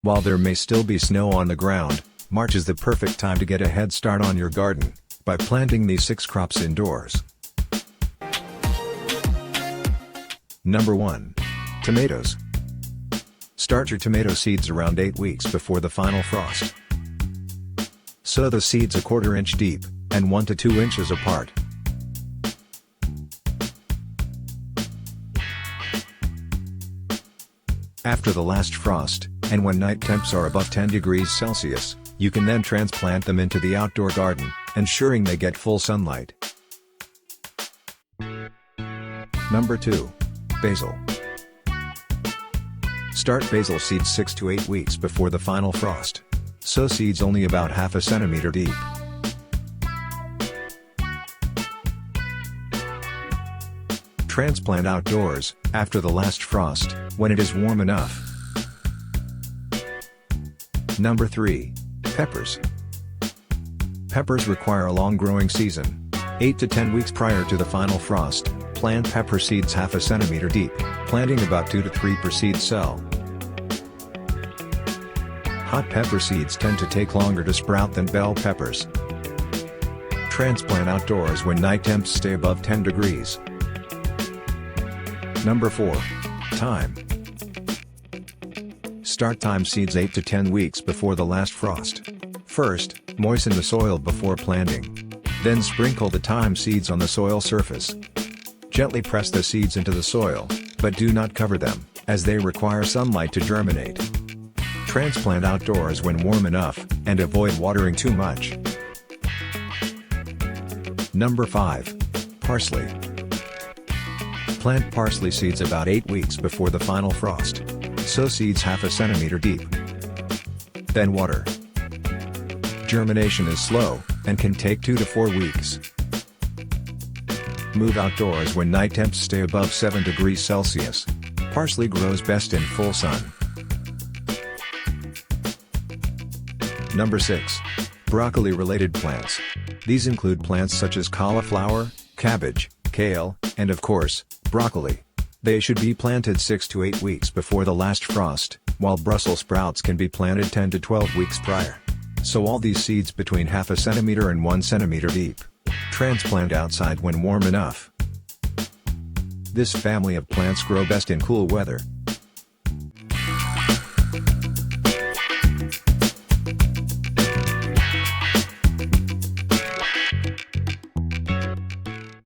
While there may still be snow on the ground, March is the perfect time to get a head start on your garden by planting these 6 crops indoors. Number 1. Tomatoes. Start your tomato seeds around 8 weeks before the final frost. Sow the seeds a 1/4 inch deep, and 1 to 2 inches apart. After the last frost, and when night temps are above 10 degrees Celsius, you can then transplant them into the outdoor garden, ensuring they get full sunlight. Number 2. Basil. Start basil seeds 6 to 8 weeks before the final frost. Sow seeds only about 1/2 centimeter deep. Transplant outdoors, after the last frost, when it is warm enough. Number 3. Peppers. Peppers require a long growing season. 8 to 10 weeks prior to the final frost, plant pepper seeds 1/2 centimeter deep, planting about 2 to 3 per seed cell. Hot pepper seeds tend to take longer to sprout than bell peppers. Transplant outdoors when night temps stay above 10 degrees. Number 4. Thyme. Start thyme seeds 8 to 10 weeks before the last frost. First, moisten the soil before planting. Then sprinkle the thyme seeds on the soil surface. Gently press the seeds into the soil, but do not cover them, as they require sunlight to germinate. Transplant outdoors when warm enough, and avoid watering too much. Number 5. Parsley. Plant parsley seeds about 8 weeks before the final frost. Sow seeds 1/2 centimeter deep. Then water. Germination is slow, and can take 2 to 4 weeks. Move outdoors when night temps stay above 7 degrees Celsius. Parsley grows best in full sun. Number 6. Broccoli-related plants. These include plants such as cauliflower, cabbage, kale, and of course, broccoli. They should be planted 6 to 8 weeks before the last frost, while Brussels sprouts can be planted 10 to 12 weeks prior. Sow all these seeds between 1/2 centimeter and 1 centimeter deep. Transplant outside when warm enough. This family of plants grow best in cool weather.